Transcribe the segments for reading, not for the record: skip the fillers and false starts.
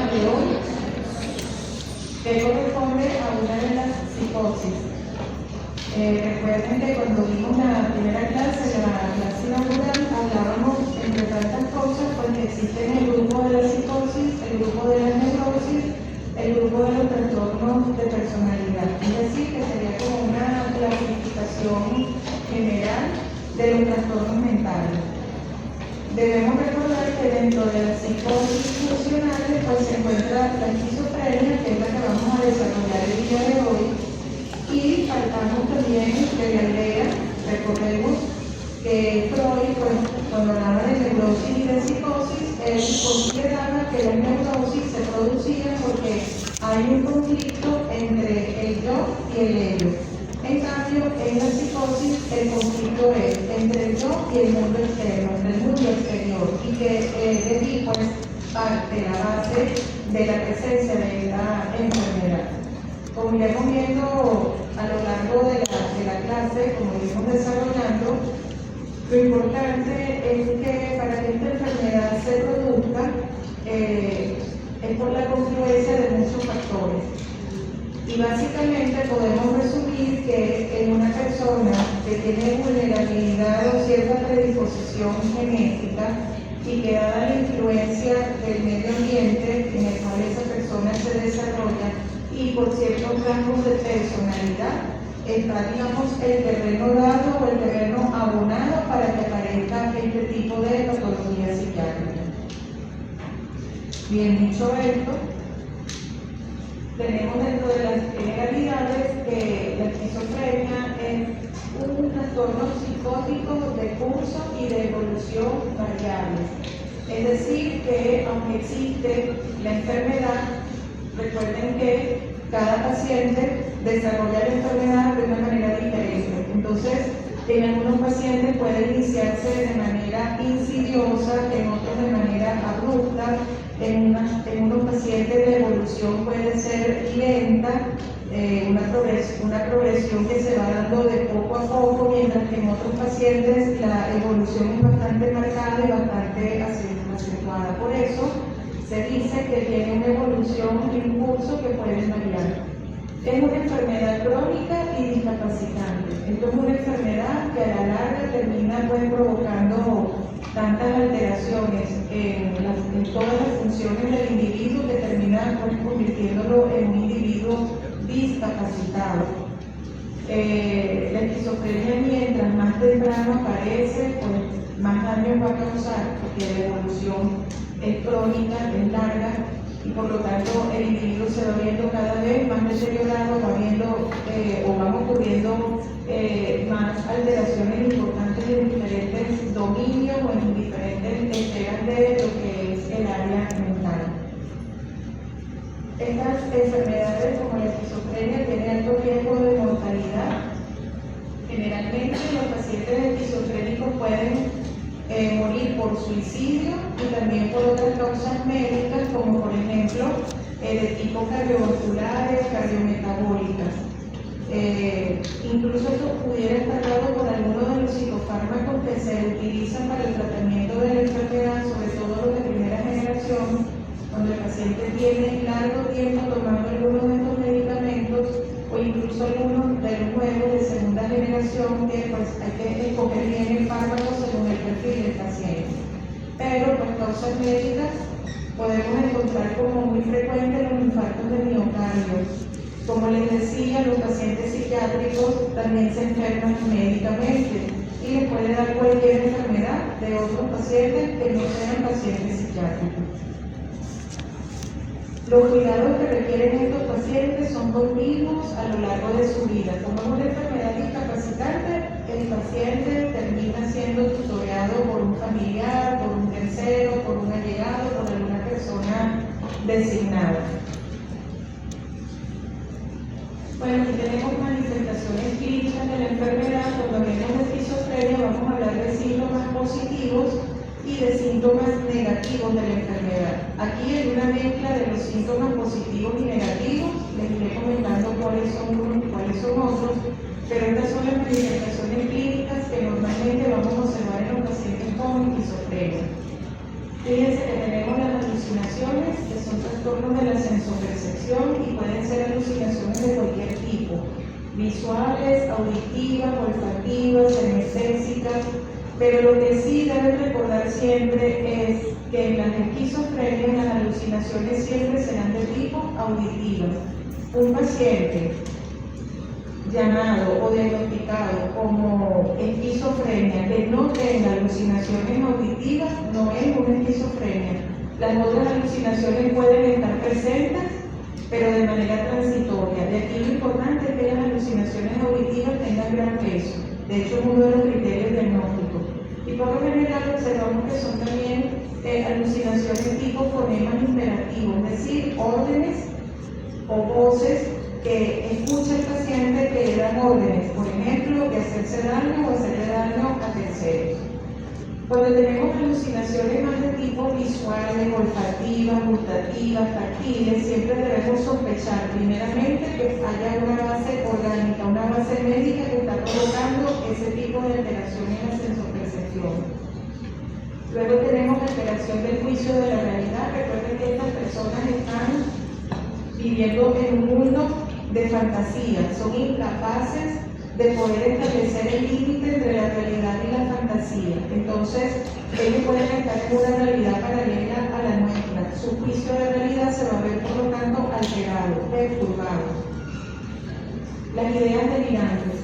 de hoy, que corresponde a una de las psicosis. Recuerden que cuando vimos la primera clase, la clase inaugural, hablábamos, entre tantas cosas, pues que existen el grupo de la psicosis, el grupo de la neurosis, el grupo de los trastornos de personalidad. Es decir, que sería como una clasificación general de los trastornos mentales. Debemos recordar que dentro de las psicosis funcionales pues se encuentra la esquizofrenia, que es la que vamos a desarrollar el día de hoy, y faltamos también de la idea, recordemos que Freud, pues, cuando hablaba de neurosis y de psicosis, él consideraba que la neurosis se producía porque hay un conflicto entre el yo y el ello. En cambio, en la psicosis el conflicto es entre el yo y el mundo externo, entre el mundo exterior, y que de allí pues parte la base de la presencia de la enfermedad. Como iremos viendo a lo largo de la clase, como iremos desarrollando, lo importante es que para que esta enfermedad se produzca es por la confluencia de muchos factores. Y básicamente podemos resumir que en una persona que tiene vulnerabilidad o cierta predisposición genética y que dada la influencia del medio ambiente en el cual esa persona se desarrolla y por ciertos rasgos de personalidad, está, digamos, el terreno dado o el terreno abonado para que aparezca este tipo de patología psiquiátrica. Bien, dicho esto, tenemos dentro de las generalidades que la esquizofrenia es un trastorno psicótico de curso y de evolución variables. Es decir, que aunque existe la enfermedad, recuerden que cada paciente desarrolla la enfermedad de una manera diferente. Entonces, en algunos pacientes puede iniciarse de manera insidiosa, en otros de manera abrupta, en unos pacientes la evolución puede ser lenta, una progresión que se va dando de poco a poco, mientras que en otros pacientes la evolución es bastante marcada y bastante acentuada. Por eso se dice que tiene una evolución y un curso que puede variar. Es una enfermedad crónica y discapacitante. Esto es una enfermedad que a la larga termina pues, provocando tantas alteraciones en todas las funciones del individuo que termina pues, convirtiéndolo en un individuo discapacitado. La esquizofrenia, mientras más temprano aparece, pues más daño va a causar, porque la evolución es crónica, es larga, y por lo tanto el individuo se va viendo cada vez más deteriorado, va viendo o van ocurriendo más alteraciones importantes en diferentes dominios o en diferentes esferas de lo que es el área mental. Estas enfermedades como la esquizofrenia tienen alto riesgo de mortalidad. Generalmente los pacientes esquizofrénicos pueden morir por suicidio y también por otras causas médicas, como por ejemplo de tipo cardiovasculares, cardiometabólicas. Incluso esto pudiera estar dado por algunos de los psicofármacos que se utilizan para el tratamiento de la enfermedad, sobre todo los de primera generación, cuando el paciente tiene largo tiempo tomando algunos de estos medicamentos o incluso algunos de los nuevos de segunda generación, que pues hay que escoger bien el fármaco según el perfil del paciente. Pero por causas médicas podemos encontrar como muy frecuentes los infartos de miocardio. Como les decía, los pacientes psiquiátricos también se enferman médicamente y les puede dar cualquier enfermedad de otros pacientes que no sean pacientes psiquiátricos. Los cuidados que requieren estos pacientes son continuos a lo largo de su vida. Como es una enfermedad discapacitante, el paciente termina siendo tutoreado por un familiar, por un tercero, por un allegado, por alguna persona designada. Bueno, aquí tenemos manifestaciones clínicas de la enfermedad. Cuando hablemos de esquizofrenia vamos a hablar de síntomas positivos y de síntomas negativos de la enfermedad. Aquí hay una mezcla de los síntomas positivos y negativos, les iré comentando cuáles son unos y cuáles son otros, pero estas son las manifestaciones clínicas que normalmente vamos a observar en los pacientes con esquizofrenia. Fíjense que tenemos las alucinaciones, que son trastornos de la sensopercepción y pueden ser alucinaciones de cualquier tipo, visuales, auditivas, olfativas, anestésicas, pero lo que sí deben recordar siempre es que en las esquizofrenias las alucinaciones siempre serán de tipo auditivas. Un paciente llamado o diagnosticado como esquizofrenia que no tenga alucinaciones auditivas no es una esquizofrenia. Las otras alucinaciones pueden estar presentes, pero de manera transitoria. De aquí lo importante es que las alucinaciones auditivas tengan gran peso. De hecho, es uno de los criterios diagnósticos. Y por lo general observamos que son también alucinaciones tipo fonemas imperativos, es decir, órdenes o voces que escucha el paciente que le dan órdenes, por ejemplo, de hacerse daño o hacerle daño a terceros. Cuando tenemos alucinaciones más de tipo visuales, olfativas, gustativas, táctiles, siempre debemos sospechar primeramente que haya una base orgánica, una base médica que está provocando ese tipo de alteración en la sensopercepción. Luego tenemos la alteración del juicio de la realidad. Recuerden que estas personas están viviendo en un mundo de fantasía, son incapaces de poder establecer el límite entre la realidad y la fantasía. Entonces, ellos pueden estar en una realidad paralela a la nuestra. Su juicio de realidad se va a ver, por lo tanto, alterado, perturbado. Las ideas delirantes.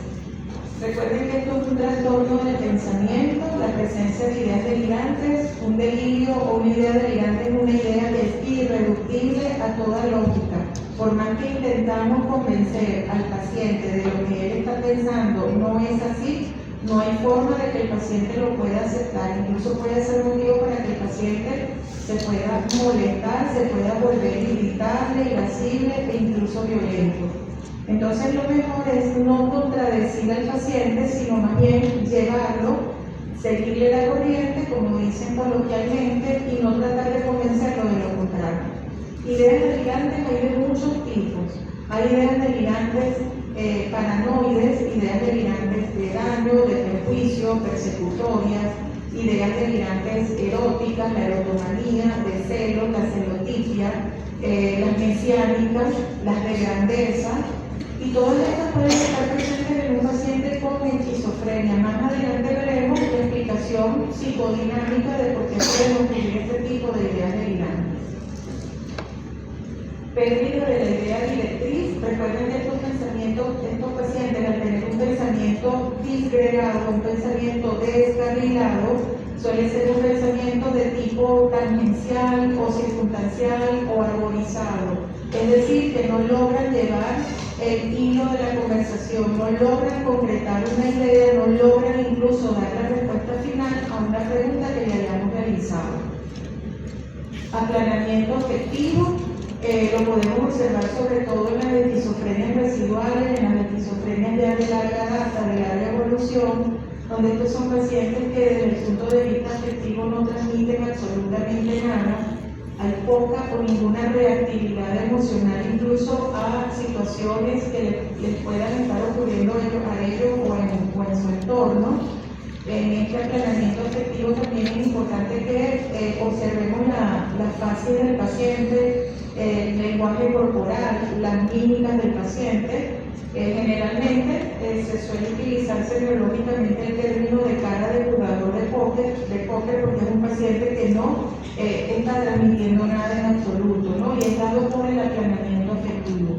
Recuerden que esto es un trastorno del pensamiento, la presencia de ideas delirantes. Un delirio o una idea delirante es una idea que es irreductible a toda lógica. Por más que intentamos convencer al paciente de lo que él está pensando no es así, no hay forma de que el paciente lo pueda aceptar. Incluso puede ser motivo para que el paciente se pueda molestar, se pueda volver irritable, irascible e incluso violento. Entonces lo mejor es no contradecir al paciente, sino más bien llevarlo, seguirle la corriente, como dicen coloquialmente, y no tratar de convencerlo de lo contrario. Ideas delirantes hay de muchos tipos. Hay ideas delirantes paranoides, ideas delirantes de daño, de perjuicio, persecutorias, ideas delirantes eróticas, la erotomanía, de celos, la celotipia, las mesiánicas, las de grandeza, y todas estas pueden estar presentes en un paciente con esquizofrenia. Más adelante veremos la explicación psicodinámica de por qué pueden ocurrir este tipo de ideas delirantes. Pérdida de la idea directriz. Recuerden que estos pacientes, al tener un pensamiento disgregado, un pensamiento descarrilado, suele ser un pensamiento de tipo tangencial o circunstancial o arborizado. Es decir, que no logran llevar el hilo de la conversación, no logran concretar una idea, no logran incluso dar la respuesta final a una pregunta que le hayamos realizado. Aplanamiento afectivo. Lo podemos observar sobre todo en las esquizofrenias residuales, en las esquizofrenias ya de larga data, de larga evolución, donde estos son pacientes que desde el punto de vista afectivo no transmiten absolutamente nada, hay poca o ninguna reactividad emocional incluso a situaciones que les puedan estar ocurriendo a ellos o en su entorno. En este aplanamiento afectivo también es importante que observemos la fase del paciente, el lenguaje corporal, las mímicas del paciente. Generalmente se suele utilizar biológicamente el término de cara de jugador de póker porque es un paciente que no está transmitiendo nada en absoluto, ¿no? Y es dado por el aplanamiento afectivo.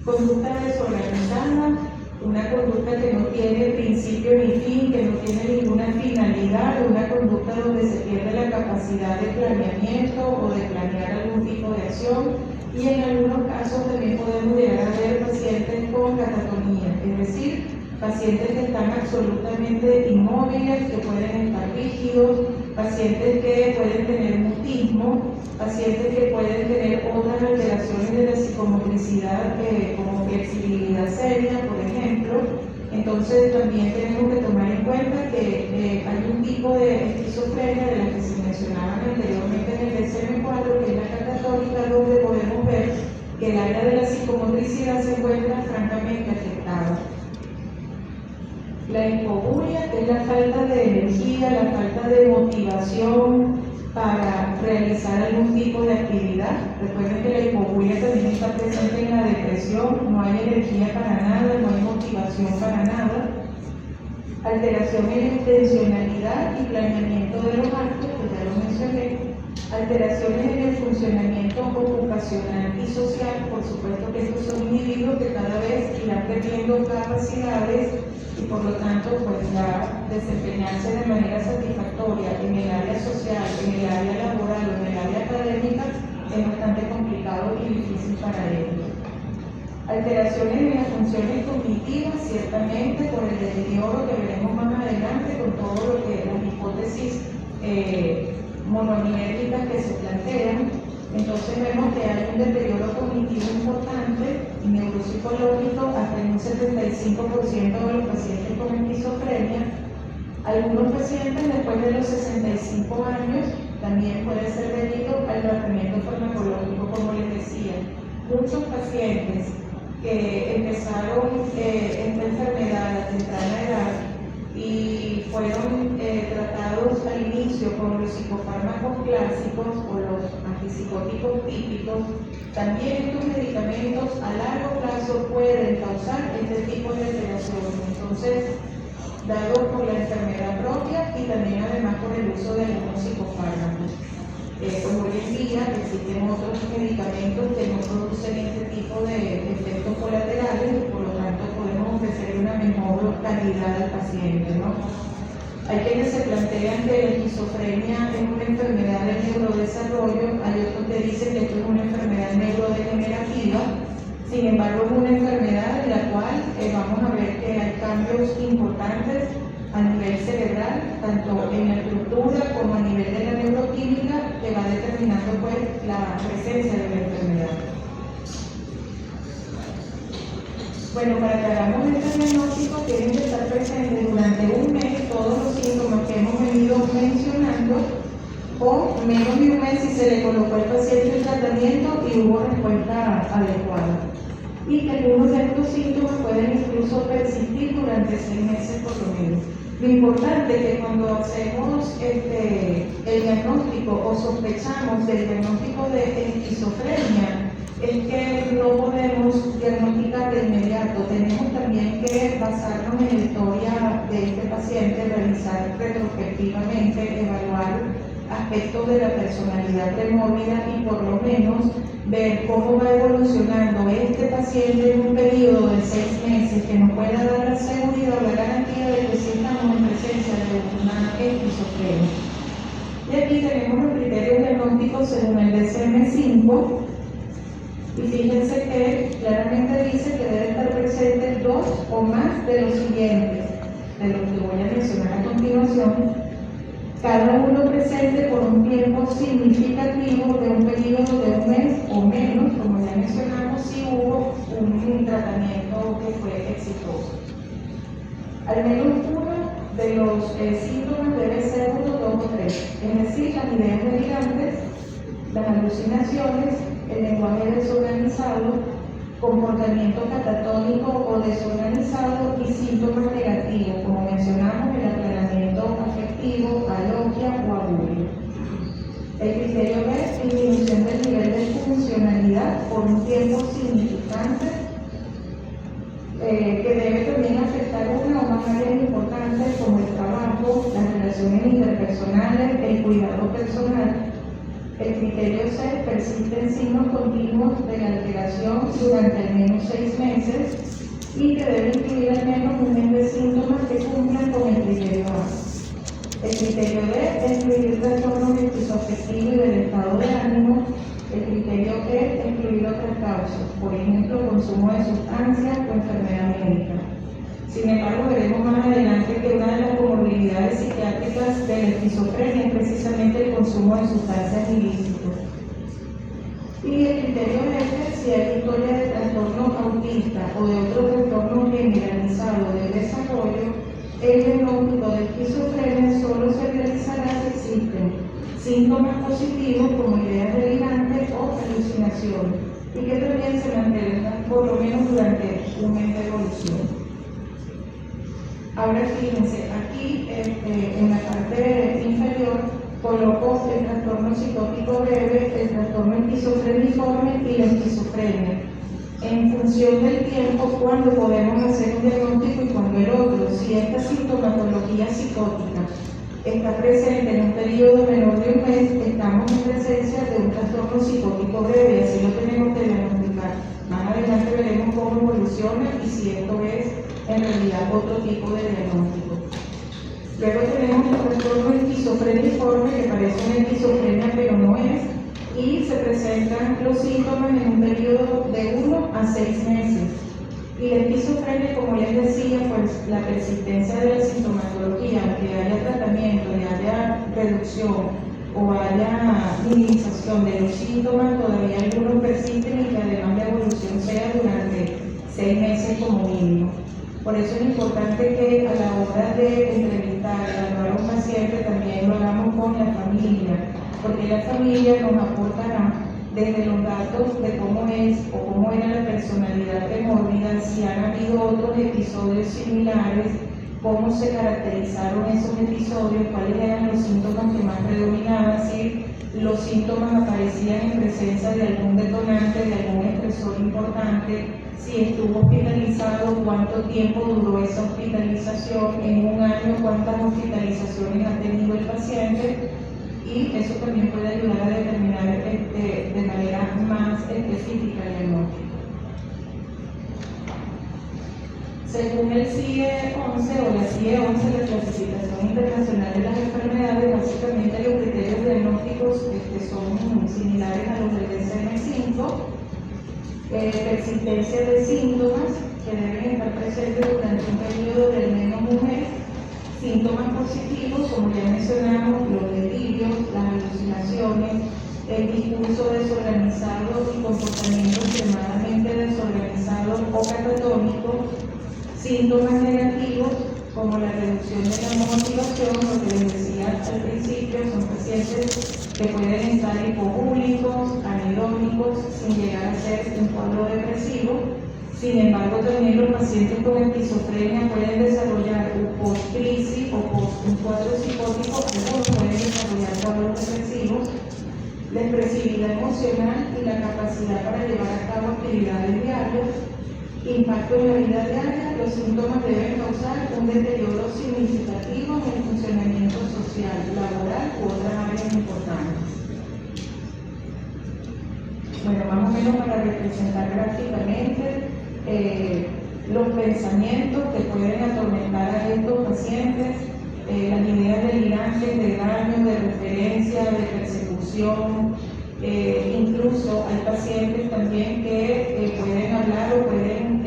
Conducta desorganizada. Una conducta que no tiene principio ni fin, que no tiene ninguna finalidad, una conducta donde se pierde la capacidad de planeamiento o de planear algún tipo de acción, y en algunos casos también podemos llegar a ver pacientes con catatonía, es decir, pacientes que están absolutamente inmóviles, que pueden estar rígidos, pacientes que pueden tener mutismo, pacientes que pueden tener otras alteraciones de la psicomotricidad como flexibilidad seria, por ejemplo. Entonces también tenemos que tomar en cuenta que hay un tipo de esquizofrenia de la que se mencionaban anteriormente en el DSM-4, que es la catatónica, donde podemos ver que el área de la psicomotricidad se encuentra francamente afectada. La hipoguria es la falta de energía, la falta de motivación, para realizar algún tipo de actividad. Recuerden que la hipocuria también está presente en la depresión, no hay energía para nada, no hay motivación para nada. Alteración en la intencionalidad y planeamiento de los actos, que ya lo mencioné. Alteraciones en el funcionamiento ocupacional y social, por supuesto que estos son individuos que cada vez irán perdiendo capacidades y por lo tanto pues ya desempeñarse de manera satisfactoria en el área social, en el área laboral o en el área académica es bastante complicado y difícil para ellos. Alteraciones en las funciones cognitivas, ciertamente por el deterioro que veremos más adelante con todo lo que las hipótesis mononiéricas que se plantean. Entonces vemos que hay un deterioro cognitivo importante y neuropsicológico hasta en un 75% de los pacientes con esquizofrenia. Algunos pacientes después de los 65 años también puede ser debido al tratamiento farmacológico, como les decía. Muchos pacientes que empezaron esta enfermedad a temprana edad y fueron tratados al inicio con los psicofármacos clásicos o los antipsicóticos típicos, también estos medicamentos a largo plazo pueden causar este tipo de alteraciones. Entonces, dado por la enfermedad propia y también además por el uso de algunos psicofármacos. Pues hoy en día existen otros medicamentos que no producen este tipo de efectos colaterales y por lo tanto podemos ofrecer una mejor calidad al paciente, ¿no? Hay quienes se plantean que la esquizofrenia es una enfermedad de neurodesarrollo, hay otros que dicen que esto es una enfermedad neurodegenerativa. Sin embargo, es una enfermedad en la cual vamos a ver que hay cambios importantes a nivel cerebral, tanto en la estructura como a nivel de la neuroquímica, que va determinando pues la presencia de la enfermedad. Bueno, para que hagamos este diagnóstico tienen que estar presentes durante un mes todos los síntomas que hemos venido mencionando, o menos de un mes si se le colocó al paciente el tratamiento y hubo respuesta adecuada. Y que algunos de estos síntomas pueden incluso persistir durante 6 meses por lo menos. Lo importante es que cuando hacemos el diagnóstico o sospechamos del diagnóstico de esquizofrenia, es que no podemos diagnosticar de inmediato. Tenemos también que basarnos en la historia de este paciente, realizar retrospectivamente, evaluar aspectos de la personalidad premórbida y por lo menos ver cómo va evolucionando este paciente en un periodo de 6 meses que nos pueda dar la seguridad o la garantía de que sí estamos en presencia de una esquizofrenia. Y aquí tenemos los criterios diagnósticos según el DSM-5 y fíjense que claramente dice que debe estar presente 2 o más de los siguientes, de los que voy a mencionar a continuación. Cada uno presente por un tiempo significativo de un periodo de un mes o menos, como ya mencionamos, si hubo un tratamiento que fue exitoso. Al menos uno de los síntomas debe ser 1, 2 o 3, es decir, las ideas delirantes, las alucinaciones, el lenguaje desorganizado, comportamiento catatónico o desorganizado y síntomas negativos, como mencionamos, el aclaramiento afectivo, alogia o aburio. El criterio B, disminución del nivel de funcionalidad por un tiempo significante, que debe también afectar una o más áreas importantes como el trabajo, las relaciones interpersonales, el cuidado personal. El criterio C, persisten signos continuos de la alteración durante al menos 6 meses y que debe incluir al menos un mes de síntomas que cumplan con el criterio A. El criterio D, excluir trastornos esquizoafectivos y del estado de ánimo. El criterio E, excluir otras causas, por ejemplo, consumo de sustancias o enfermedad médica. Sin embargo, veremos más adelante que una de las comorbilidades psiquiátricas de la esquizofrenia es precisamente el consumo de sustancias ilícitas. Y el criterio F, si hay historia de trastorno autista o de otro trastorno generalizado del desarrollo, el diagnóstico de esquizofrenia solo se realizará si existen síntomas positivos como ideas delirantes o alucinaciones y que también se mantengan por lo menos durante un mes de evolución. Ahora fíjense, aquí en la parte inferior coloco el trastorno psicótico breve, el trastorno esquizofreniforme y la esquizofrenia. En función del tiempo, cuando podemos hacer un diagnóstico y cuando el otro. Si esta sintomatología psicótica está presente en un periodo menor de un mes, estamos en presencia de un trastorno psicótico breve, así lo tenemos que diagnosticar. Más adelante veremos cómo evoluciona y si esto es en realidad otro tipo de diagnóstico. Luego tenemos el trastorno esquizofreniforme, que parece una esquizofrenia pero no es, y se presentan los síntomas en un periodo de 1 a 6 meses. Y la esquizofrenia, como les decía, pues la persistencia de la sintomatología, aunque haya tratamiento y haya reducción o haya minimización de los síntomas, todavía algunos persisten y que además la evolución sea durante 6 meses como mínimo. Por eso es importante que a la hora de entrevistar, evaluar a un paciente, también lo hagamos con la familia, porque la familia nos aportará desde los datos de cómo es o cómo era la personalidad premórbida, si han habido otros episodios similares, cómo se caracterizaron esos episodios, cuáles eran los síntomas que más predominaban, si los síntomas aparecían en presencia de algún detonante, de algún estresor importante, si estuvo hospitalizado, cuánto tiempo duró esa hospitalización, en un año cuántas hospitalizaciones ha tenido el paciente, y eso también puede ayudar a determinar de manera más específica el diagnóstico. Según el CIE-11 o la CIE-11, la Clasificación Internacional de las Enfermedades, básicamente los criterios diagnósticos son similares a los del DSM-5. Persistencia de síntomas que deben estar presentes durante un periodo de al menos un mes, síntomas positivos, como ya mencionamos, los delirios, las alucinaciones, el discurso desorganizado y comportamiento extremadamente desorganizado o catatónico, síntomas negativos como la reducción de la motivación, lo que les decía al principio, son pacientes que pueden estar hipogúlicos, anhedónicos, sin llegar a ser un cuadro depresivo. Sin embargo, también los pacientes con esquizofrenia pueden desarrollar post-crisis o post un cuadro psicótico, algunos pueden desarrollar cuadros depresivos, la expresividad emocional y la capacidad para llevar a cabo actividades diarias, impacto en la vida diaria. Los síntomas deben causar un deterioro significativo en el funcionamiento social, laboral u otras áreas importantes. Bueno, más o menos para representar gráficamente los pensamientos que pueden atormentar a estos pacientes, las ideas delirantes de daño, de referencia, de persecución. Incluso hay pacientes también que pueden hablar o pueden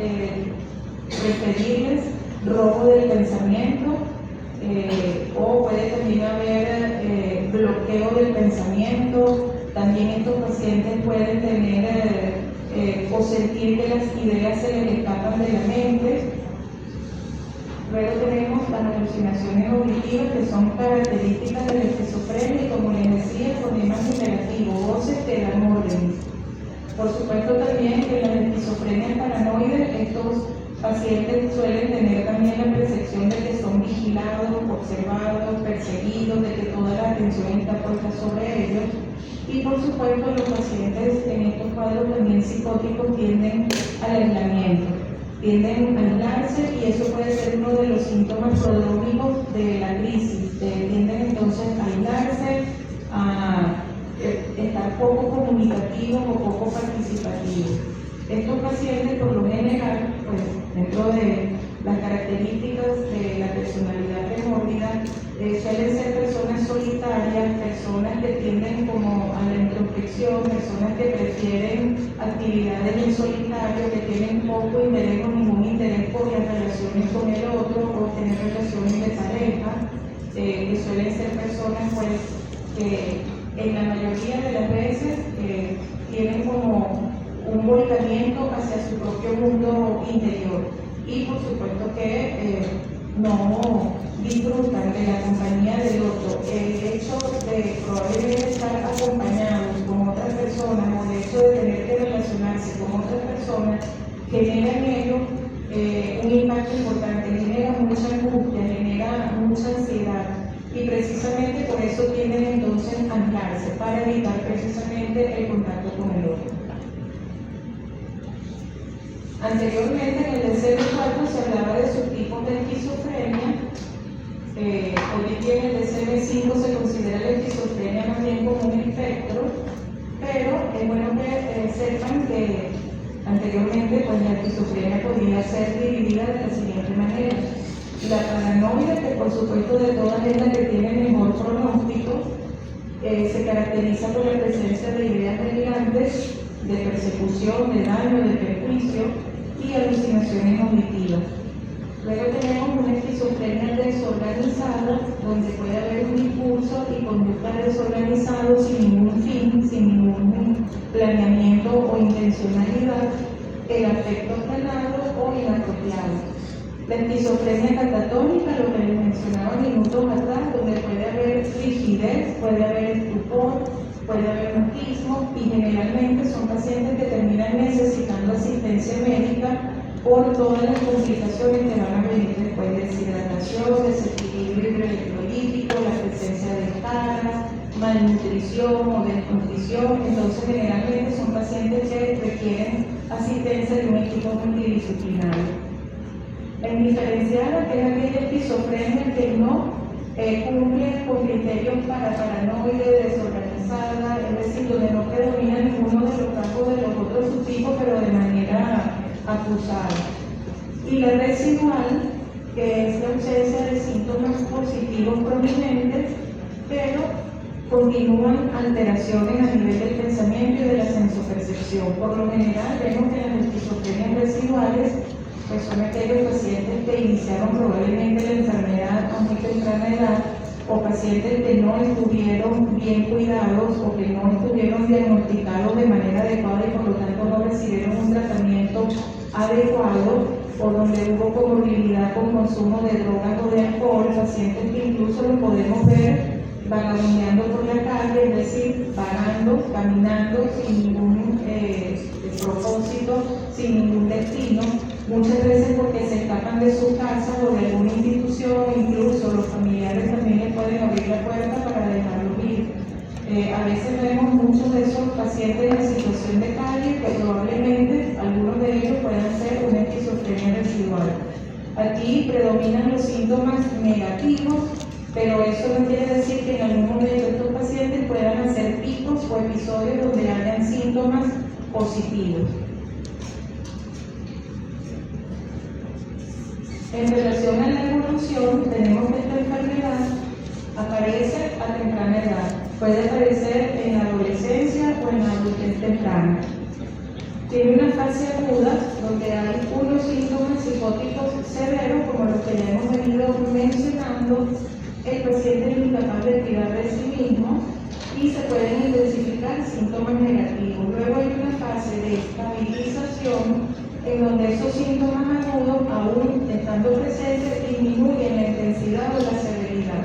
referirles robo del pensamiento, o puede también haber bloqueo del pensamiento. También estos pacientes pueden tener o sentir que las ideas se les escapan de la mente. Luego tenemos las alucinaciones auditivas, que son características de la esquizofrenia y, como les decía, fonemas imperativos, voces que dan órdenes. Por supuesto también que en las esquizofrenias paranoides estos pacientes suelen tener también la percepción de que son vigilados, observados, perseguidos, de que toda la atención está puesta sobre ellos. Y por supuesto los pacientes en estos cuadros también psicóticos tienden al aislamiento, tienden a aislarse, y eso puede ser uno de los síntomas prodrómicos de la crisis. Tienden entonces a aislarse, a estar poco comunicativos o poco participativos. Estos pacientes, por lo general, pues dentro de las características de la personalidad premórbida, suelen ser personas solitarias, personas que tienden como a la introspección, personas que prefieren actividades en solitario, que tienen poco interés o ningún interés por las relaciones con el otro o tener relaciones de pareja, que suelen ser personas pues que en la mayoría de las veces tienen como un volcamiento hacia su propio mundo interior, y por supuesto que no disfrutan de la compañía del otro. El hecho de probablemente estar acompañados con otras personas, o el hecho de tener que relacionarse con otras personas, genera en ellos un impacto importante, genera mucha angustia, genera mucha ansiedad. y precisamente por eso tienden entonces a anclarse, para evitar precisamente el contacto con el otro. Anteriormente en el DSM-4 se hablaba de subtipos de esquizofrenia. Hoy en día en el DSM-5 se considera la esquizofrenia más bien como un espectro, pero es bueno que sepan que anteriormente pues, la esquizofrenia podía ser dividida de la siguiente manera. La paranoia, que por supuesto de todas es la que tiene mejor pronóstico, se caracteriza por la presencia de ideas delirantes, de persecución, de daño, de perjuicio y alucinaciones auditivas. Luego tenemos una esquizofrenia desorganizada, donde puede haber un impulso y conducta desorganizado sin ningún fin, sin ningún planeamiento o intencionalidad, el afecto frenado o inapropiado. La esquizofrenia catatónica, lo que les mencionaba minutos atrás, donde puede haber rigidez, puede haber estupor, puede haber mutismo y generalmente son pacientes que terminan necesitando asistencia médica por todas las complicaciones que van a venir después de deshidratación, desequilibrio electrolítico, la presencia de caras, malnutrición o desnutrición. Entonces generalmente son pacientes que requieren asistencia de un equipo multidisciplinario. La indiferenciada, que es aquella esquizofrenia que no cumple con criterios para paranoide, desorganizada, es decir, donde no predomina ninguno de los campos de los otros subtipos, pero de manera acusada. Y la residual, que es la ausencia de síntomas positivos prominentes, pero continúan alteraciones a nivel del pensamiento y de la sensopercepción. Por lo general, vemos que las esquizofrenias residuales pues son aquellos pacientes que iniciaron probablemente la enfermedad a muy temprana edad, o pacientes que no estuvieron bien cuidados o que no estuvieron diagnosticados de manera adecuada y por lo tanto no recibieron un tratamiento adecuado, o donde hubo comorbilidad con consumo de drogas o de alcohol, pacientes que incluso lo podemos ver vagabundeando por la calle, es decir, vagando, caminando sin ningún propósito, sin ningún destino, muchas veces porque se escapan de su casa o de alguna institución, incluso los familiares también les pueden abrir la puerta para dejarlos ir. A veces vemos muchos de esos pacientes en situación de calle que probablemente algunos de ellos puedan ser una esquizofrenia residual. Aquí predominan los síntomas negativos, pero eso no quiere decir que en algún momento estos pacientes puedan hacer picos o episodios donde hayan síntomas positivos. En relación a la evolución, tenemos que esta enfermedad aparece a temprana edad. Puede aparecer en la adolescencia o en la adultez temprana. Tiene una fase aguda donde hay unos síntomas psicóticos severos, como los que ya hemos venido mencionando. El paciente es incapaz de cuidar de sí mismo y se pueden intensificar síntomas negativos. Luego hay una fase de estabilización en donde esos síntomas agudos, aún estando presentes, disminuyen la intensidad o la severidad,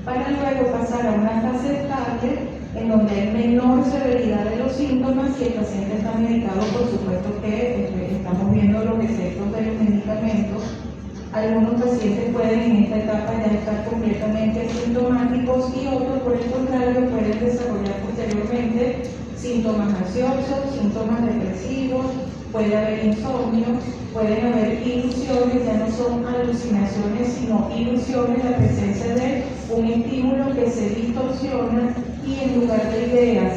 para luego pasar a una fase estable en donde hay menor severidad de los síntomas y el paciente está medicado. Por supuesto que estamos viendo los efectos de los medicamentos. Algunos pacientes pueden en esta etapa ya estar completamente asintomáticos y otros, por el contrario, pueden desarrollar posteriormente síntomas ansiosos, síntomas depresivos, puede haber insomnio, pueden haber ilusiones, ya no son alucinaciones, sino ilusiones, la presencia de un estímulo que se distorsiona y en lugar de ideas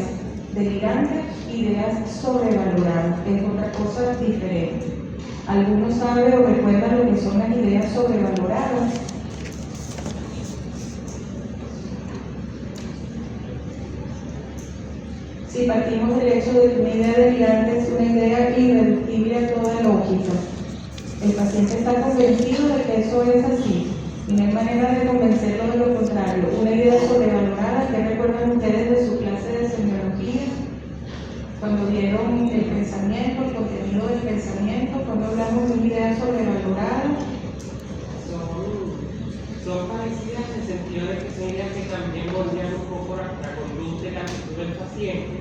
delirantes, ideas sobrevaloradas, que es otra cosa diferente. ¿Algunos saben o recuerdan lo que son las ideas sobrevaloradas? Si partimos del hecho de que una idea delirante es una idea irreductible a toda lógica, el paciente está convencido de que eso es así y no hay manera de convencerlo de lo contrario. Una idea sobrevalorada, ¿qué recuerdan ustedes de su clase de semiología? Cuando vieron el pensamiento, el contenido del pensamiento, cuando hablamos de una idea sobrevalorada. Son parecidas en el sentido de que son ideas que también moldean un poco la conducta y la actitud del paciente,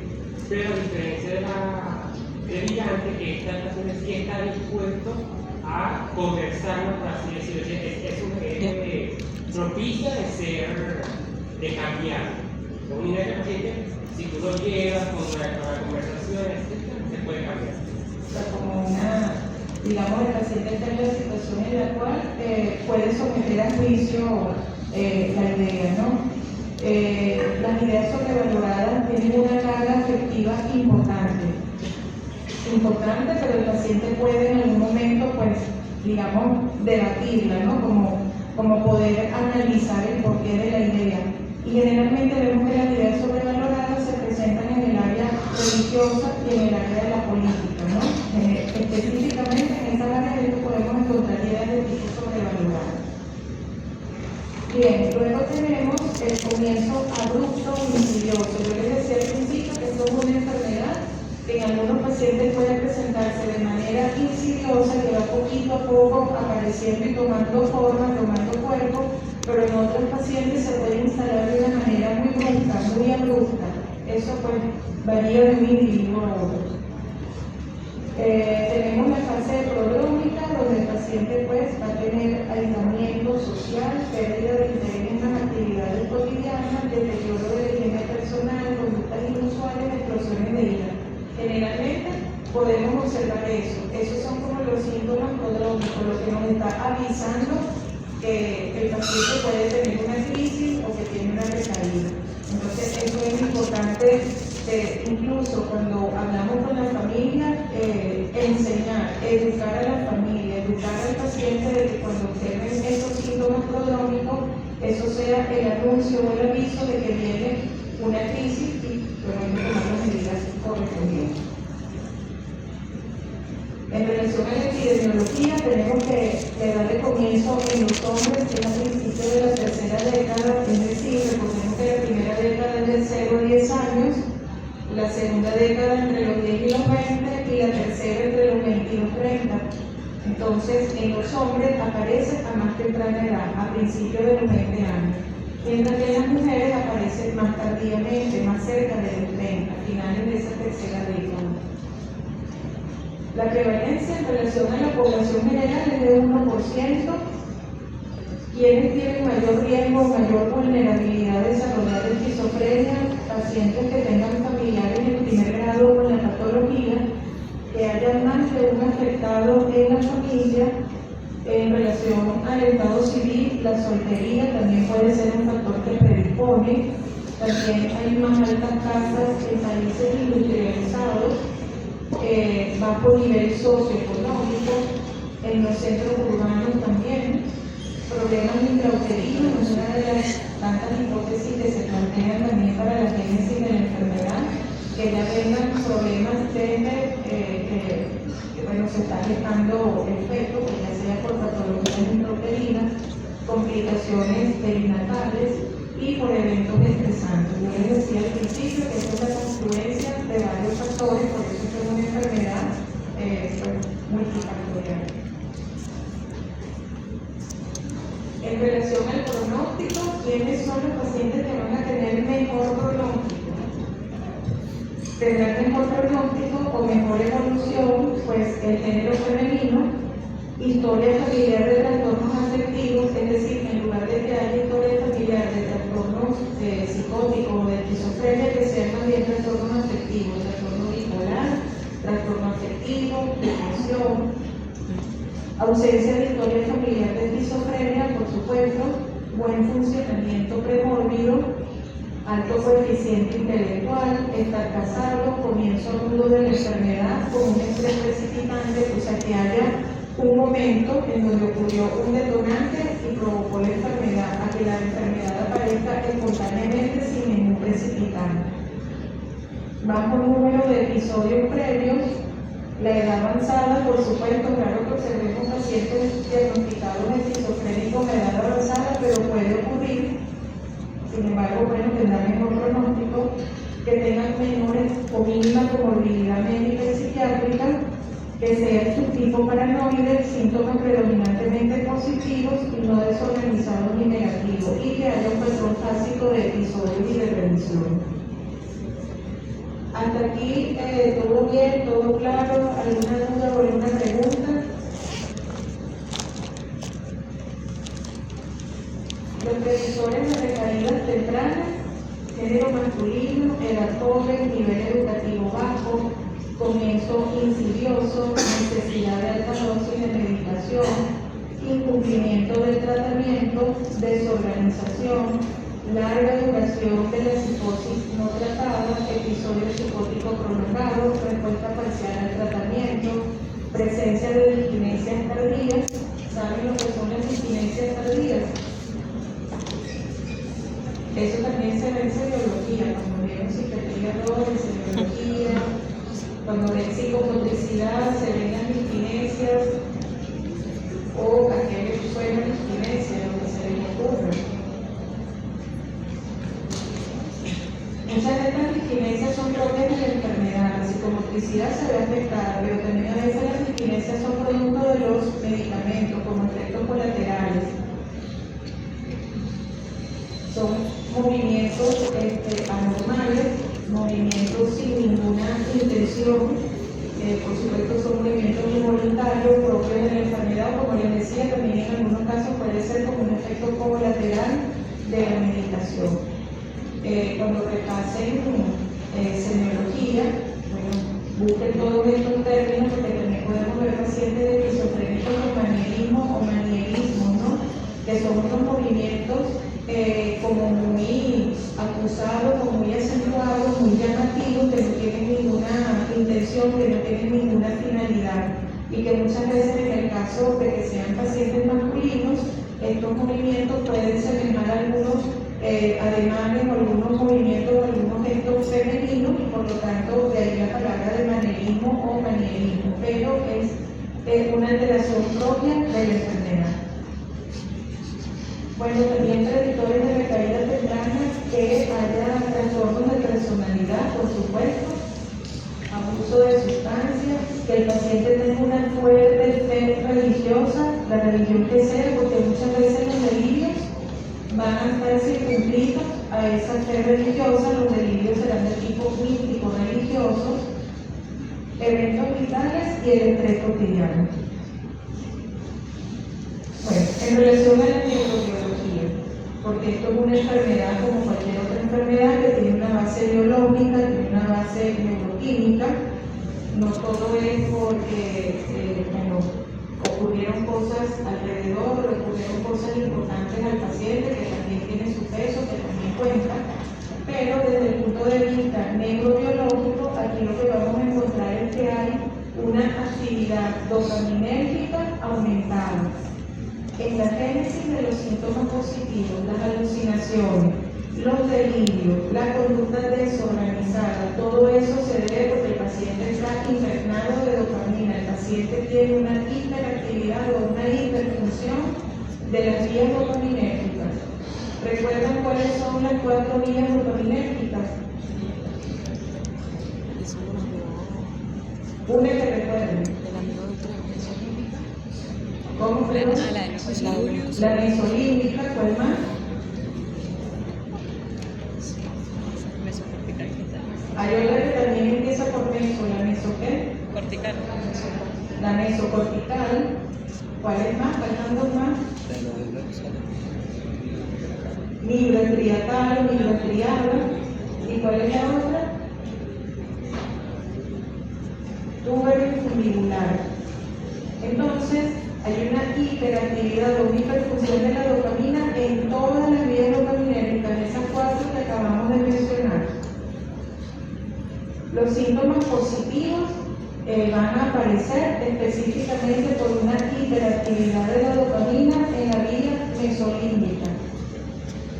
pero a diferencia de la delirante, que esta paciente sí está dispuesto a conversarlo, por así decirlo. propicia de cambiar. Es una idea que el paciente, si tú lo llevas con la conversación, etc., se puede cambiar. O sea, como una, digamos, el paciente está en la situación en la cual puede someter a juicio la idea, ¿no? Las ideas sobrevaloradas tienen una carga afectiva importante, pero el paciente puede en algún momento, pues, digamos, debatirla, ¿no? Como poder analizar el porqué de la idea. Y generalmente vemos que las ideas sobrevaloradas se presentan en el área religiosa y en el área de la política, ¿no? Específicamente en esa área es que podemos encontrar ideas de tipo sobrevalorado. Bien, luego tenemos el comienzo abrupto y insidioso. Yo les decía al principio que esto es una enfermedad que en algunos pacientes puede presentarse de manera insidiosa, que va poquito a poco apareciendo y tomando forma, tomando cuerpo, pero en otros pacientes se puede instalar de una manera muy brusca, muy abrupta. Eso pues varía de un individuo a otro. Tenemos la fase prodrómica, donde el paciente pues va a tener aislamiento social, pérdida de interés en las actividades cotidianas, deterioro de la higiene personal, conductas inusuales, explosiones de ira. Generalmente podemos observar eso. Esos son como los síntomas prodrómicos, lo que nos está avisando que el paciente puede tener una crisis o que tiene una recaída. Entonces eso es importante, incluso cuando hablamos con la familia, enseñar, educar a la familia, educar al paciente de que cuando observen estos síntomas prodrómicos, eso sea el anuncio o el aviso de que viene una crisis y hay que tomar las medidas correspondientes. En relación a la epidemiología, tenemos que darle comienzo en los hombres, que es a principios de la tercera década, es decir, recordemos que la primera década es de 0 a 10 años, la segunda década entre los 10 y los 20 y la tercera entre los 20 y los 30. Entonces, en los hombres aparece a más temprana edad, a principios de los 20 años, mientras que en las mujeres aparece más tardíamente, más cerca de los 30, a finales de esa tercera década. La prevalencia en relación a la población general es de 1%. Quienes tienen mayor riesgo o mayor vulnerabilidad de desarrollar esquizofrenia, pacientes que tengan familiares en primer grado con la patología, que haya más de un afectado en la familia. En relación al estado civil, la soltería también puede ser un factor que predispone. También hay más altas tasas en países industrializados, bajo nivel socioeconómico, en los centros urbanos también, problemas intrauterinos, es una de las tantas hipótesis que se plantean también para la génesis de la enfermedad, que ya vengan problemas que bueno, se está gestando el feto, que ya sea por patologías intrauterinas, complicaciones perinatales y por eventos estresantes. Yo les decía al principio que esto es la confluencia de varios factores, por eso es una enfermedad multifactorial. En relación al pronóstico, ¿quiénes son los pacientes que van a tener mejor pronóstico? Tendrán mejor pronóstico o mejor evolución, pues el género femenino, historia familiar de trastornos afectivos, es decir, en lugar de que haya historia familiar de trastornos psicóticos o de esquizofrenia, que sean más bien trastornos afectivos, trastorno bipolar, trastorno afectivo, depresión, ausencia de historia familiar de esquizofrenia, por supuesto, buen funcionamiento premórbido, alto coeficiente intelectual, estar casado, comienzo agudo de la enfermedad con un estrés precipitante, o sea que haya un momento en donde ocurrió un detonante y provocó la enfermedad, a que la enfermedad aparezca espontáneamente sin ningún precipitante. Bajo número de episodios previos, la edad avanzada, por supuesto, claro que observemos pacientes diagnosticados esquizofrénicos a edad avanzada, pero puede ocurrir. Sin embargo, bueno, tendrán mejor pronóstico, que tengan menores o mínima comorbilidad médica y psiquiátrica, que sea el subtipo paranoide, síntomas predominantemente positivos y no desorganizados ni negativos, y que haya un patrón clásico de episodios y de remisión. Hasta aquí, todo bien, todo claro, ¿alguna duda o alguna pregunta? Los comienzo insidioso, necesidad de alta dosis de medicación, incumplimiento del tratamiento, desorganización, larga duración de la psicosis no tratada, episodio psicótico prolongado, respuesta parcial al tratamiento, presencia de disquinesias tardías. ¿Saben lo que son las disquinesias tardías? Eso también se ve en seriología, cuando vieron psiquiatría 2, en seriología, cuando ven psicomotricidad, se ven las disquinesias o aquellos que suenan disquinesias, lo que se les ocurre. Muchas de estas disquinesias son propias de la enfermedad, la psicomotricidad se ve afectada, pero también a veces las disquinesias son producto de los medicamentos como efectos colaterales. Son movimientos anormales, movimientos sin ninguna intención, por supuesto son movimientos involuntarios propios de la enfermedad, o como les decía, también en algunos casos puede ser como un efecto colateral de la medicación. Cuando repasen semiología, bueno, busquen todos estos términos porque también podemos ver pacientes de esquizofrénicos con manierismo o manierismo, ¿no? Que son unos movimientos como muy acusados, como muy acentuados, muy llamativos, que no tienen ninguna intención, que no tienen ninguna finalidad y que muchas veces en el caso de que sean pacientes masculinos, estos movimientos pueden semejar algunos ademanes o algunos movimientos o algunos gestos femeninos y por lo tanto de ahí la palabra de manierismo o manierismo, pero es una alteración propia de la enfermedad. Bueno, también predictores de recaída temprana, que haya trastornos de personalidad, por supuesto, abuso de sustancias, que el paciente tenga una fuerte fe religiosa, la religión que sea, porque muchas veces los delirios van a estar circunscritos a esa fe religiosa, los delirios serán de tipo místico religiosos, eventos vitales y el estrés cotidiano. Bueno, en relación a la neurobiología, porque esto es una enfermedad como cualquier otra enfermedad que tiene una base biológica, tiene una base neuroquímica, no todo es porque ocurrieron cosas alrededor, ocurrieron cosas importantes al paciente que también tiene su peso, que también cuenta, pero desde el punto de vista neurobiológico, aquí lo que vamos a encontrar es que hay una actividad dopaminérgica aumentada. En la génesis de los síntomas positivos, las alucinaciones, los delirios, la conducta desorganizada, todo eso se debe porque el paciente está impregnado de dopamina, el paciente tiene una hiperactividad o una hiperfunción de las vías dopaminérgicas. ¿Recuerdan cuáles son las 4 vías dopaminérgicas? Una que recuerden. ¿Cómo fue? La mesolímbica, ¿cuál más? Hay otra que también empieza por meso, la meso ¿qué? Cortical. La mesocortical, ¿cuál es más? ¿Faltan dos más? Microestriatal, microestriada, ¿y cuál es la otra? Tuberoinfundibular. Entonces, hay una hiperactividad o una hiperfunción de la dopamina en todas las vías dopaminérgicas, en esas 4 que acabamos de mencionar. Los síntomas positivos van a aparecer específicamente por una hiperactividad de la dopamina en la vía mesolímbica,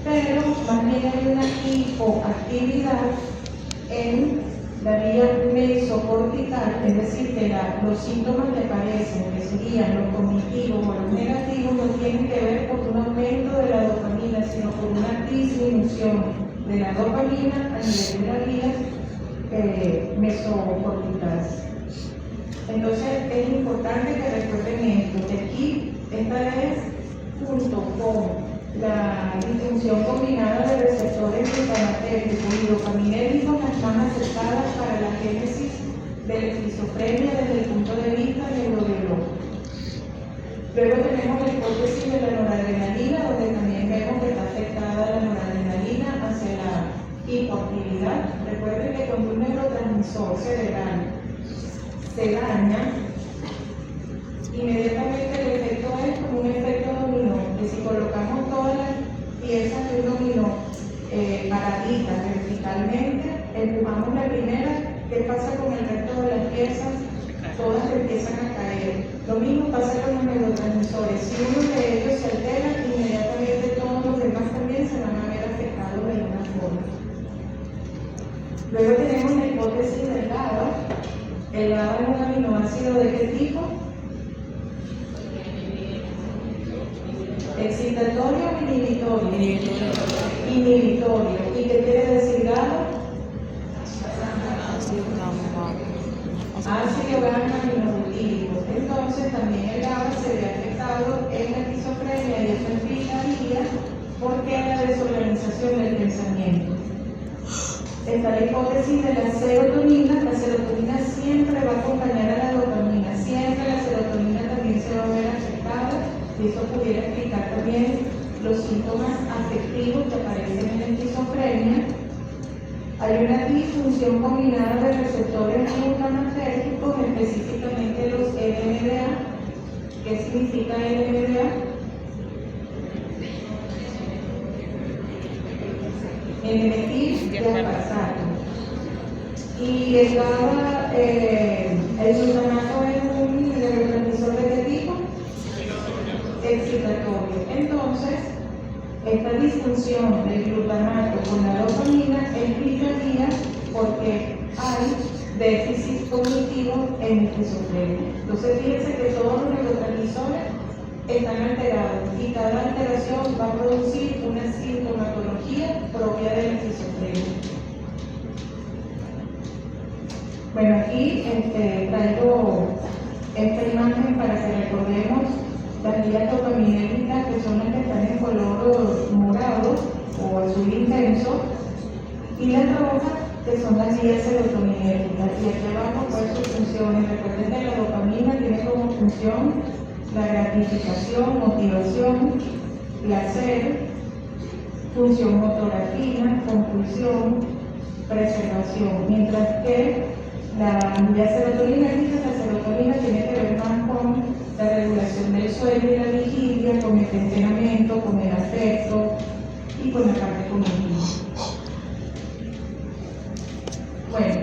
pero más bien hay una hipoactividad en la vía mesocortical, es decir, que los síntomas que aparecen, que serían los cognitivos o los negativos, no tienen que ver con un aumento de la dopamina, sino con una disminución de la dopamina a nivel de las vías mesocorticales. Entonces es importante que recuerden esto, que aquí esta es junto con la disfunción combinada de receptores glutamate y dopaminérgicos las más acercadas para la génesis de la esquizofrenia desde el punto de vista neurobiológico. Luego tenemos la hipótesis de la noradrenalina, donde también vemos que está afectada la noradrenalina hacia la hipoactividad. Recuerden que cuando un neurotransmisor cerebral se daña, inmediatamente el efecto es como un efecto dominó, que si colocamos todas las piezas de un dominó paraditas verticalmente, empujamos la primera, ¿qué pasa con el resto de las piezas? Todas empiezan a caer. Lo mismo pasa con los neurotransmisores. Si uno de ellos se altera, inmediatamente todos los demás también se van a ver afectados de alguna forma. Luego tenemos la hipótesis del GABA. El GABA es un aminoácido de qué tipo? ¿Excitatorio o inhibitorio? Inhibitorio. ¿Y qué quiere decir GABA? Ácido gamma aminobutírico. Entonces también el GABA se ve afectado en la esquizofrenia y eso implicaría porque la desorganización del pensamiento. Está la hipótesis de la serotonina siempre va a acompañar a la dopamina, siempre la serotonina también se va a ver afectada y eso pudiera explicar también los síntomas afectivos que aparecen en la esquizofrenia. Hay una disfunción combinada de receptores glutamagéricos, específicamente los NMDA. ¿Qué significa NMDA? N-metil-diaspartato. Y el GABA, el glutamato es un neurotransmisor de qué tipo? Excitatorio. Entonces, esta disfunción del glutamato con la dopamina explicaría por qué hay déficit cognitivo en esquizofrenia. Entonces, fíjense que todos los neurotransmisores están alterados y cada alteración va a producir una sintomatología propia de la esquizofrenia. Bueno, aquí traigo esta imagen para que recordemos las vías dopaminérgicas, que son las que están en color morado o azul intenso, y las rojas, que son las vías serotoninérgicas. Y aquí abajo, ¿cuáles son sus funciones? Recuerden que la dopamina tiene como función la gratificación, motivación, placer, función motora fina, compulsión, preservación, mientras que la vía serotoninérgica, la serotonina tiene que ver más con la regulación del sueño y la vigilia, con el temperamento, con el afecto y con la parte cognitiva. Bueno,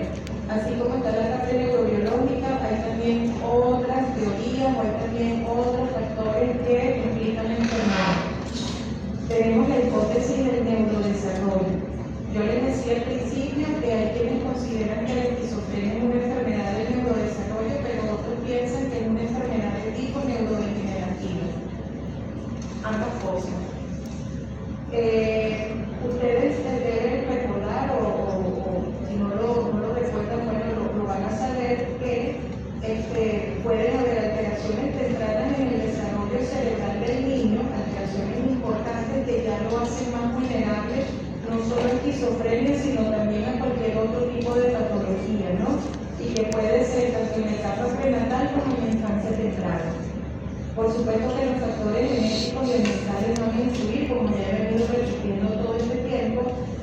así como está la parte neurobiológica, hay también otras teorías o hay también otros factores que implican la enfermedad. Tenemos la hipótesis del neurodesarrollo. Yo les decía al principio que hay quienes consideran que la esquizofrenia es una enfermedad del neurodesarrollo, pero otros piensan que es una enfermedad de tipo neurodegenerativa. Ambas cosas. Ustedes deben recordar, o si no lo recuerdan, bueno, lo van a saber, que pueden haber alteraciones tempranas en el desarrollo cerebral del niño, alteraciones importantes que ya lo hacen más vulnerable, no solo a esquizofrenia, sino también a cualquier otro tipo de patología, ¿no? Y que puede ser tanto en la etapa prenatal como en la infancia temprana. Por supuesto que los factores genéticos y ambientales van a influir, como ya he venido repitiendo todo este tiempo.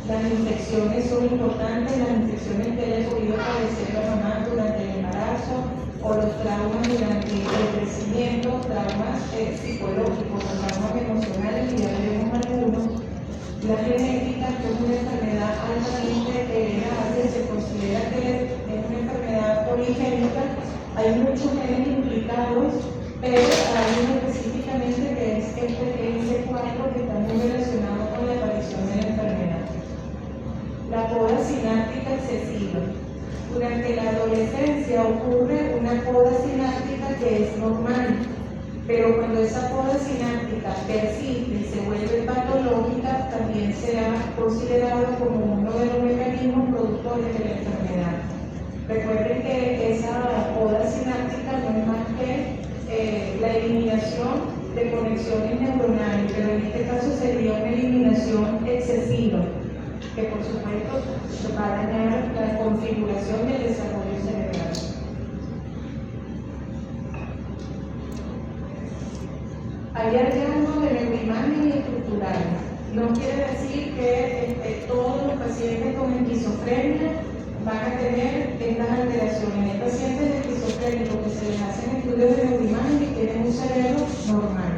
Las infecciones son importantes, las infecciones que haya podido padecer la mamá durante el embarazo, o los traumas durante el crecimiento, traumas psicológicos, traumas emocionales, y ya veremos algunos. La genética, que es una enfermedad altamente heredable, se considera que es una enfermedad poligénica. Hay muchos genes implicados, pero hay uno específicamente que es este GS4, que está muy relacionado con la aparición de la enfermedad. La poda sináptica excesiva. Durante la adolescencia ocurre una poda sináptica que es normal, pero cuando esa poda sináptica persiste y se vuelve patológica, también se ha considerado como uno de los mecanismos productores de la enfermedad. Recuerden que esa poda sináptica no es más que la eliminación de conexiones neuronales, pero en este caso sería una eliminación excesiva, que por supuesto va a dañar la configuración del desarrollo cerebral. Hay hallazgos de neuroimágenes estructurales. No quiere decir que todos los pacientes con esquizofrenia van a tener estas alteraciones. Hay pacientes de esquizofrenia un cerebro normal.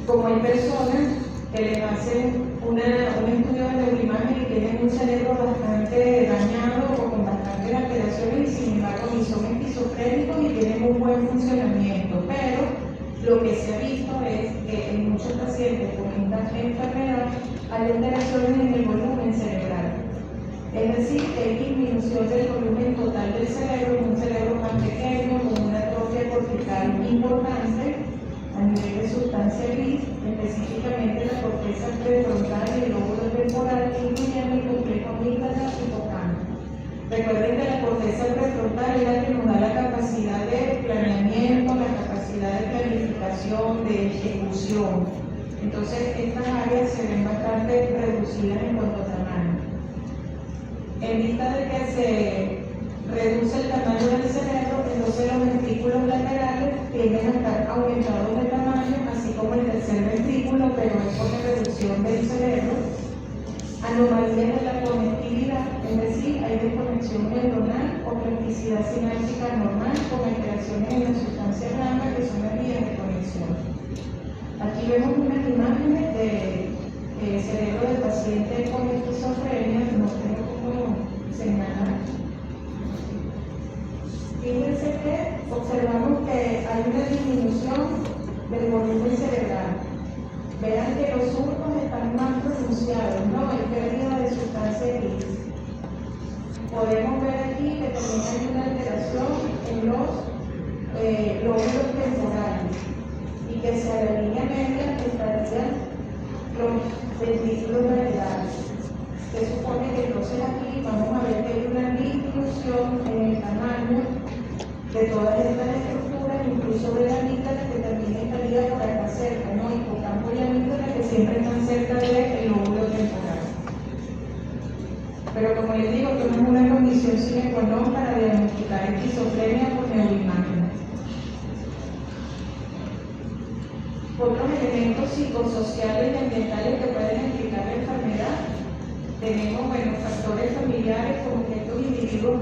Como hay personas que les hacen un estudio de neuroimagen y tienen un cerebro bastante dañado o con bastantes alteraciones y sin embargo ni son esquizofrénicos y tienen un buen funcionamiento, pero lo que se ha visto es que en muchos pacientes con esta enfermedad hay alteraciones en el volumen cerebral. Es decir, que hay disminución del volumen total del cerebro, un cerebro más pequeño, con una atrofia cortical importante a nivel de sustancia gris, específicamente la corteza prefrontal y el lóbulo temporal, incluyendo el complejo amígdala y hipocampo. Recuerden que la corteza prefrontal es la que nos da la capacidad de planeamiento, la capacidad de planificación, de ejecución. Entonces, estas áreas se ven bastante reducidas en cuanto a tamaño. En vista de que se reduce el tamaño del cerebro, entonces los ventrículos laterales tienden a estar aumentados de tamaño, así como el tercer ventrículo, pero es por la reducción del cerebro. Anomalías de la conectividad, es decir, hay desconexión neuronal o plasticidad sináptica normal con alteraciones en la sustancia blanca, que son las vías de conexión. Aquí vemos unas imágenes del cerebro del paciente con esquizofrenia, no tengo cómo señalar. Fíjense que observamos que hay una disminución del volumen cerebral. Vean que los surcos están más pronunciados, ¿no? Hay pérdida de sustancia gris. Podemos ver aquí que también hay una alteración en los lóbulos temporales y que si a la línea media estarían los ventrículos laterales. Se supone que entonces aquí vamos a ver que hay una disminución en el tamaño de todas estas estructuras, incluso de la amígdala, que también estaría por acá cerca, ¿no? Hipocampo y amígdala, que siempre están cerca del lóbulo temporal. Pero como les digo, esto no es una condición sine qua non para diagnosticar esquizofrenia por neuroimagen. Otros elementos psicosociales y ambientales que pueden explicar la enfermedad. Tenemos, factores familiares, como que estos individuos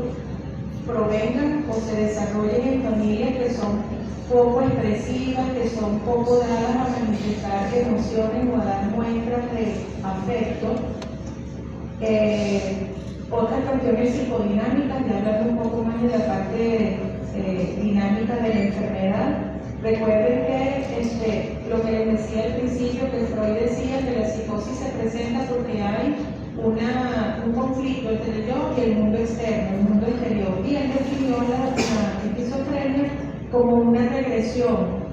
provengan o se desarrollen en familias que son poco expresivas, que son poco dadas a manifestar emociones o a dar muestras de afecto. Otras cuestiones psicodinámicas, ya hablando un poco más de la parte dinámica de la enfermedad. Recuerden que lo que les decía al principio, que Freud decía que la psicosis se presenta porque hay un conflicto entre el yo y el mundo externo, el mundo exterior. Y él definió la esquizofrenia como una regresión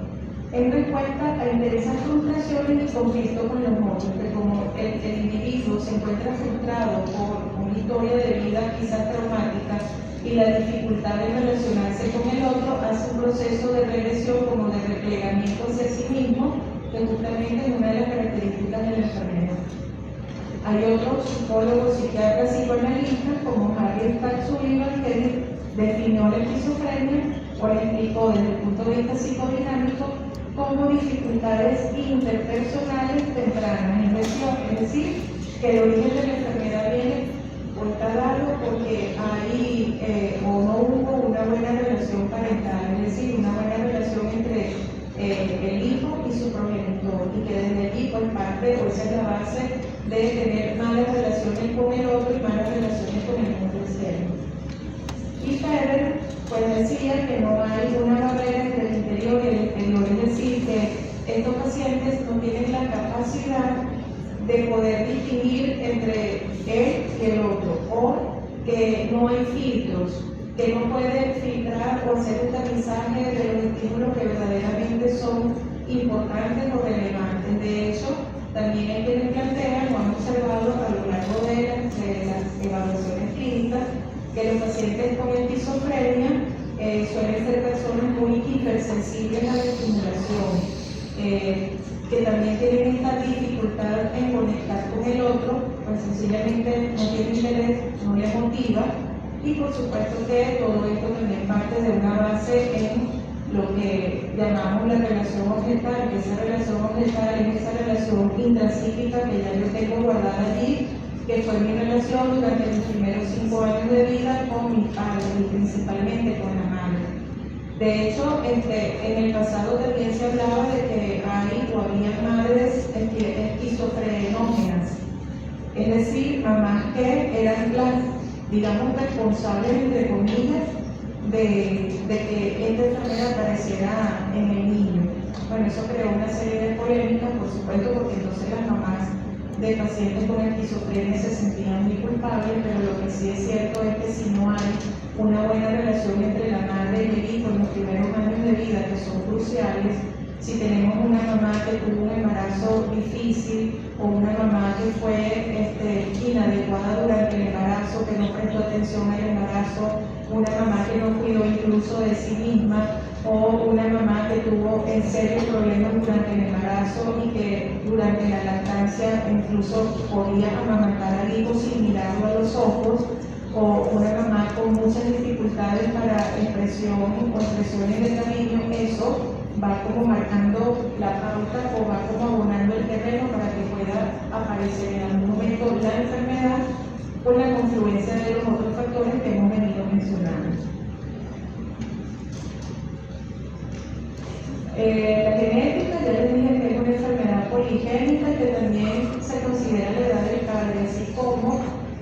en respuesta a intereses, frustraciones y conflicto con los otros, que como el individuo se encuentra frustrado por una historia de vida quizás traumática y la dificultad de relacionarse con el otro, hace un proceso de regresión como de replegamiento hacia sí mismo, que justamente es una de las características de la enfermedad. Hay otros psicólogos, psiquiatras, psicoanalistas como Harriet Pax Sullivan, que definió la esquizofrenia o la explicó desde el punto de vista psicodinámico como dificultades interpersonales tempranas, es decir, que el origen de la enfermedad viene o está dado porque hay o no hubo una buena relación parental, es decir, una buena relación entre el hijo y su progenitor, y que desde allí pues parte o esa es la base de tener malas relaciones con el otro y malas relaciones con el mundo externo. Y Ferrer pues decía que no hay una barrera entre el interior y el exterior, es decir, que estos pacientes no tienen la capacidad de poder distinguir entre él y el otro, o que no hay filtros, que no pueden filtrar o hacer un tamizaje de los estímulos que verdaderamente son importantes o relevantes. De hecho, también hay quienes plantean, o han observado a lo largo de las evaluaciones clínicas, que los pacientes con esquizofrenia suelen ser personas muy hipersensibles a la estimulación, que también tienen esta dificultad en conectar con el otro, pues sencillamente no tienen interés, no les motiva, y por supuesto que todo esto también parte de una base en lo que llamamos la relación objetal, que esa relación objetal es esa relación intrapsíquica que ya yo tengo guardada allí, que fue mi relación durante mis primeros 5 años de vida con mis padres y principalmente con la madre. De hecho, en el pasado también se hablaba de que hay o había madres esquizofrenógenas, es decir, mamás que eran las, digamos, responsables, entre comillas, de que esta enfermedad apareciera en el niño. Bueno, eso creó una serie de polémicas, por supuesto, porque entonces las mamás de pacientes con esquizofrenia se sentían muy culpables, pero lo que sí es cierto es que si no hay una buena relación entre la madre y el hijo en los primeros años de vida, que son cruciales, si tenemos una mamá que tuvo un embarazo difícil o una mamá que fue inadecuada durante el embarazo, que no prestó atención al embarazo, una mamá que no cuidó incluso de sí misma, o una mamá que tuvo en serio problemas durante el embarazo y que durante la lactancia incluso podía amamantar al hijo sin mirarlo a los ojos, o una mamá con muchas dificultades para expresión o expresiones de cariño, eso va como marcando la pauta o va como abonando el terreno para que pueda aparecer en algún momento la enfermedad con la confluencia de los otros factores que hemos venido mencionando. La genética, ya les dije que es una enfermedad poligénica que también se considera la edad del padre, así como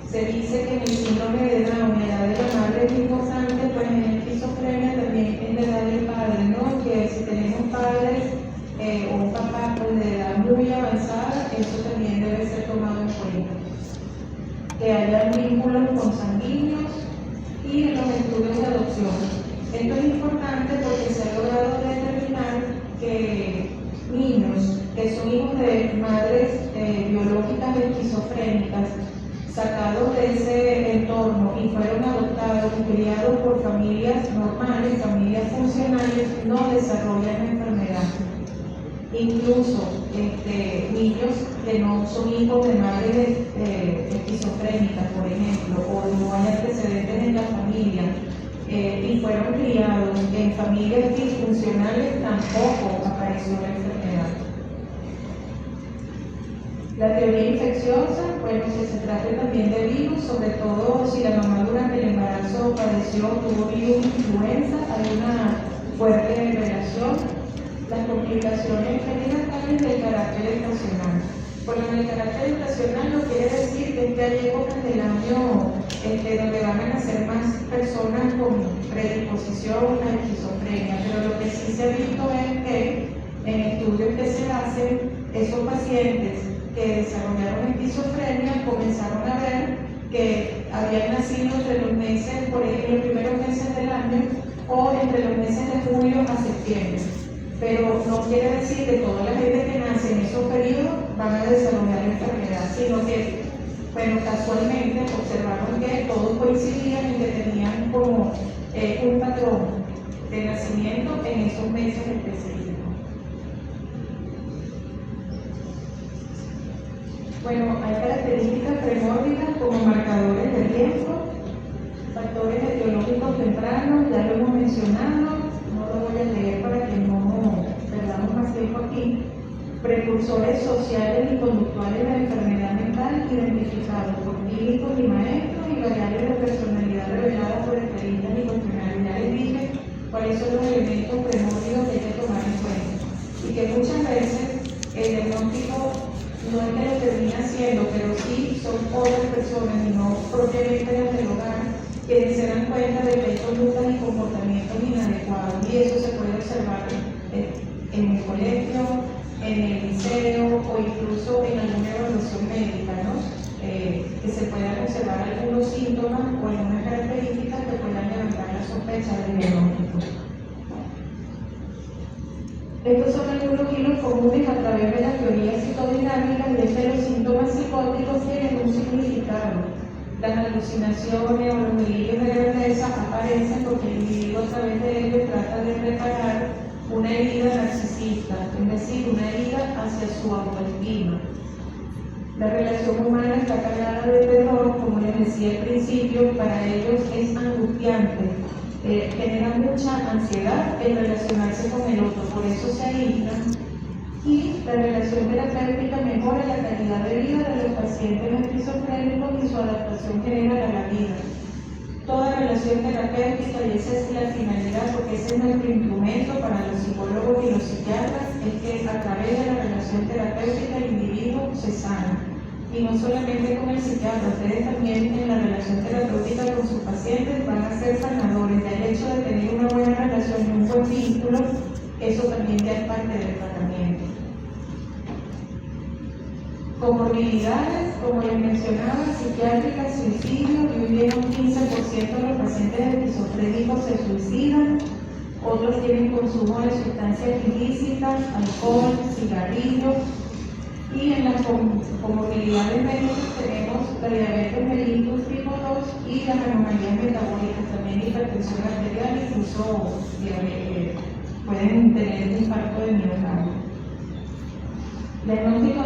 se dice que en el síndrome de Down la edad de la madre es importante, pues en la esquizofrenia también es la edad del padre, ¿no? Que si tenemos padres o un papá con la edad muy avanzada, eso también debe ser tomado en cuenta. Que haya vínculos consanguíneos y en los estudios de adopción. Esto es importante porque se ha logrado determinar que niños que son hijos de madres biológicas esquizofrénicas, sacados de ese entorno y fueron adoptados y criados por familias normales, familias funcionales, no desarrollan la enfermedad. Incluso niños que no son hijos de madres esquizofrénicas, por ejemplo, o no hay antecedentes en la familia, y fueron criados en familias disfuncionales, tampoco apareció la enfermedad. La teoría infecciosa, bueno, si se trata también de virus, sobre todo si la mamá durante el embarazo tuvo virus influenza, hay una fuerte relación. Las complicaciones perinatales del carácter estacional. Por lo del carácter estacional no quiere decir que hay épocas del año donde van a nacer más personas con predisposición a esquizofrenia, pero lo que sí se ha visto es que en estudios que se hacen, esos pacientes que desarrollaron esquizofrenia comenzaron a ver que habían nacido entre los meses, por ejemplo, los primeros meses del año o entre los meses de julio a septiembre. Pero no quiere decir que toda la gente que nace en esos periodos van a desarrollar la enfermedad, sino que, bueno, casualmente observaron que todos coincidían en que tenían como un patrón de nacimiento en esos meses específicos. Bueno, hay características premórbicas como marcadores de riesgo, factores etiológicos tempranos, ya lo hemos mencionado, no lo voy a leer para que no perdamos más tiempo aquí. Precursores sociales y conductuales de la enfermedad mental identificados por clínicos y maestros y variables de personalidad reveladas por experiencias y cuestionarios. Ya les dije cuáles son los elementos primordiales que hay que tomar en cuenta. Y que muchas veces el diagnóstico no es que lo termina haciendo, pero sí son otras personas y no propiamente las del hogar que se dan cuenta de que hay conductas y comportamientos inadecuados. Y eso se puede observar en el colegio, en el liceo o incluso en alguna evaluación médica, ¿no? Que se puedan observar algunos síntomas o algunas características que puedan levantar la sospecha del diagnóstico. Estos son algunos hilos comunes a través de las teorías psicodinámicas, y es que los síntomas psicóticos tienen un significado. Las alucinaciones o los delirios de grandeza aparecen porque el individuo a través de ellos trata de reparar una herida narcisista, es decir, una herida hacia su autoestima. La relación humana está cargada de terror, como les decía al principio, para ellos es angustiante, genera mucha ansiedad en relacionarse con el otro, por eso se aíslan, y la relación terapéutica mejora la calidad de vida de los pacientes esquizofrénicos y su adaptación general a la vida. toda relación terapéutica, y esa es la finalidad, porque ese es nuestro instrumento para los psicólogos y los psiquiatras, es que a través de la relación terapéutica el individuo se sana. Y no solamente con el psiquiatra, ustedes también en la relación terapéutica con sus pacientes van a ser sanadores. Ya el hecho de tener una buena relación y un buen vínculo, eso también ya es parte del tratamiento. Comorbilidades, como les mencionaba, psiquiátricas, suicidio, y hoy día un 15% de los pacientes esquizofrénicos se suicidan, otros tienen consumo de sustancias ilícitas, alcohol, cigarrillos, y en las comorbilidades médicas tenemos la diabetes mellitus tipo 2 y las anomalías metabólicas, también hipertensión arterial, incluso pueden tener infarto de miocardio. Diagnóstico